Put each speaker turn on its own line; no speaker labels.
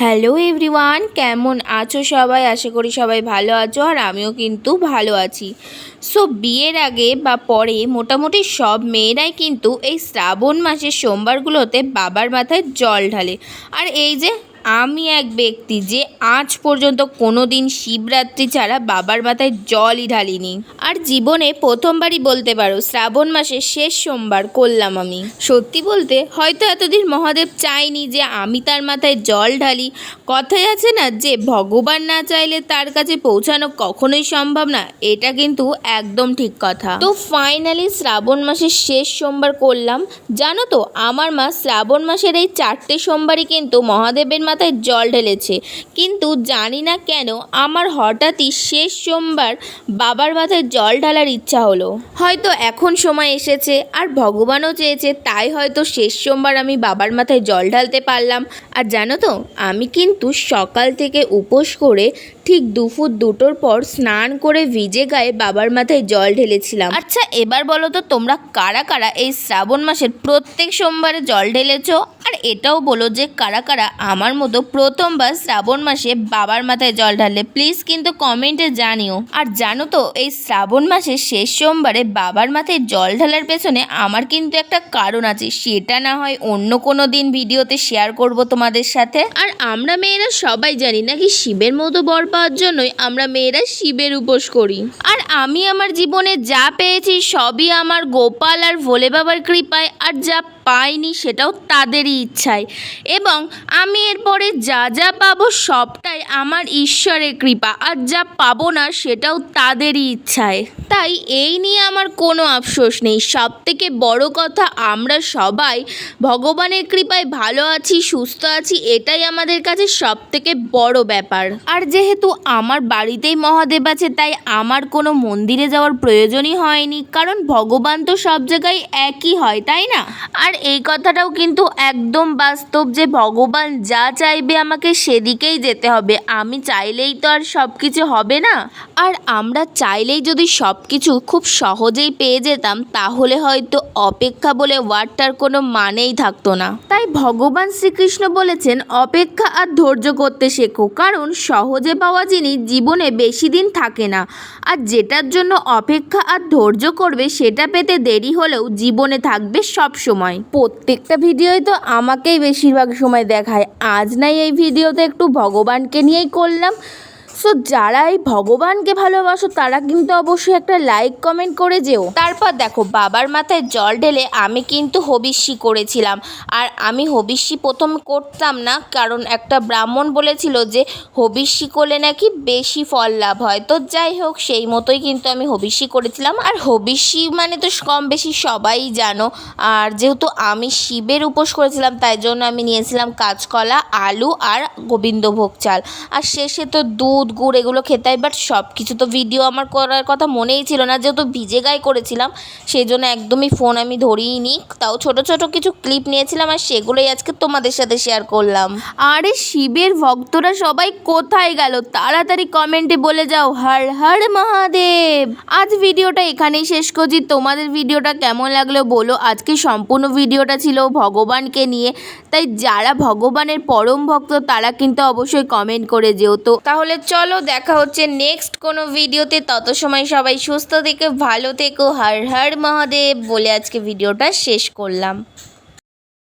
Hello everyone, কেমন আছো সবাই? আশা করি সবাই ভালো আছো আর আমিও কিন্তু ভালো আছি। সো বিয়ের আগে বা পরে মোটামুটি সব মেয়েরাই কিন্তু এই শ্রাবণ মাসের সোমবারগুলোতে বাবার মাথায় জল ঢালে। আর এই যে আমি এক ব্যক্তি যে আজ পর্যন্ত কোনো দিন শিবরাত্রি ছাড়া বাবার মাথায় জলই ঢালিনি। আর জীবনে প্রথমবারই বলতে পারো শ্রাবণ মাসের শেষ সোমবার করলাম আমি। সত্যি বলতে হয়তো এতদিন মহাদেব চায়নি যে আমি তার মাথায় জল ঢালি। কথাই আছে না যে ভগবান না চাইলে তার কাছে পৌঁছানো কখনোই সম্ভব না, এটা কিন্তু একদম ঠিক কথা। তো ফাইনালি শ্রাবণ মাসের শেষ সোমবার করলাম। জানো তো আমার মা শ্রাবণ মাসের এই 4টে সোমবারই কিন্তু মহাদেবের মাথায় জল ঢেলেছে, কিন্তু জানি না কেন আমার হঠাৎই শেষ সোমবার বাবার মাথায় জল ঢালার ইচ্ছা হলো। হয়তো এখন সময় এসেছে আর ভগবানও চেয়েছে, তাই হয়তো শেষ সোমবার আমি বাবার মাথায় জল ঢালতে পারলাম। আর জানো তো আমি কিন্তু সকাল থেকে উপোস করে ঠিক দুপুর 2টোর পর স্নান করে ভিজে গায়ে বাবার মাথায় জল ঢেলেছিলাম। আচ্ছা এবার বলো তো তোমরা কারা কারা এই শ্রাবণ মাসের প্রত্যেক সোমবারে জল ঢেলেছো? আর এটাও বলো যে কারা কারা আমার মতো প্রথমবার শ্রাবণ মাসে বাবার মাথায় জল ঢাললে, প্লিজ কিন্তু কমেন্টে জানিও। আর জানো তো এই শ্রাবণ মাসের শেষ সোমবারে বাবার মাথায় জল ঢালার পেছনে আমার কিন্তু একটা কারণ আছে, সেটা না হয় অন্য কোনো দিন ভিডিওতে শেয়ার করব তোমাদের সাথে। আর আমরা মেয়েরা সবাই জানি নাকি শিবের মতো বর পাওয়ার জন্যই আমরা মেয়েরা শিবের উপোস করি। আর আমি আমার জীবনে যা পেয়েছি সবই আমার গোপাল আর ভোলে বাবার কৃপায়, আর যা পাইনি সেটাও তাদেরই ইচ্ছায়, এবং আমি এরপরে যা যা পাবো সবটাই আমার ঈশ্বরের কৃপা, আর যা পাবো না সেটাও তাদেরই ইচ্ছায়। তাই এই নিয়ে আমার কোনো আফসোস নেই। সব থেকে বড় কথা আমরা সবাই ভগবানের কৃপায় ভালো আছি, সুস্থ আছি, এটাই আমাদের কাছে সব থেকে বড় ব্যাপার। আর যেহেতু আমার বাড়িতেই মহাদেব আছে তাই আমার কোনো মন্দিরে যাওয়ার প্রয়োজনই হয়নি, কারণ ভগবান তো সব জায়গায় একই হয়, তাই না? আর এই কথাটাও কিন্তু একদম বাস্তব যে ভগবান যা চাইবে আমাকে সেদিকেই যেতে হবে। আমি চাইলেই তো আর সব কিছু হবে না। আর আমরা চাইলেই যদি সব কিছু খুব সহজেই পেয়ে যেতাম তাহলে হয়তো অপেক্ষা বলে ওয়ার্ডটার কোনো মানেই থাকতো না। তাই ভগবান শ্রীকৃষ্ণ বলেছেন অপেক্ষা আর ধৈর্য করতে শেখো, কারণ সহজে পাওয়া জিনিস জীবনে বেশি দিন থাকে না, আর যেটার জন্য অপেক্ষা আর ধৈর্য করবে সেটা পেতে দেরি হলেও জীবনে থাকবে সব সময়। প্রত্যেকটা ভিডিওই তো আমাকেই বেশিরভাগ সময় দেখায়, আজ নাই এই ভিডিওতে একটু ভগবানকে নিয়েই করলাম। সো যারা এই ভগবানকে ভালোবাসো তারা কিন্তু অবশ্যই একটা লাইক কমেন্ট করে যেও। তারপর দেখো বাবার মাথায় জল ঢেলে আমি কিন্তু হবিষ্যি করেছিলাম। আর আমি হবিষ্যি প্রথম করতাম না, কারণ একটা ব্রাহ্মণ বলেছিল যে হবিষ্যি করলে নাকি বেশি ফল লাভ হয়। তো যাই হোক সেই মতোই কিন্তু আমি হবিষ্যি করেছিলাম। আর হবিষ্যি মানে তো কম বেশি সবাই জানো। আর যেহেতু আমি শিবের উপোস করেছিলাম তাই জন্য আমি নিয়েছিলাম কাঁচকলা, আলু আর গোবিন্দভোগ চাল, আর শেষে তো দুধ গুড় এগুলো খেতে হয়। বাট সব কিছু তো ভিডিও আমার করার কথা মনেই ছিল না, যেহেতু ভিজে গায়ে করেছিলাম সেই জন্য একদমই ফোন আমি ধরিই নি। তাও ছোট ছোট কিছু ক্লিপ নিয়েছিলাম আর সেগুলোই আজকে তোমাদের সাথে শেয়ার করলাম। আরে শিবের ভক্তরা সবাই কোথায় গেল? তাড়াতাড়ি কমেন্টে বলে যাও হর হর মহাদেব। আজ ভিডিওটা এখানেই শেষ করছি। তোমাদের ভিডিওটা কেমন লাগলো বলো। আজকে সম্পূর্ণ ভিডিওটা ছিল ভগবানকে নিয়ে, তাই যারা ভগবানের পরম ভক্ত তারা কিন্তু অবশ্যই কমেন্ট করে যেও। তো তাহলে চলো দেখা হচ্ছে নেক্সট কোনো ভিডিওতে, তত সময় সবাই সুস্থ থেকো, ভালো থেকো, হর হর মহাদেব বলে আজকে ভিডিওটা শেষ করলাম।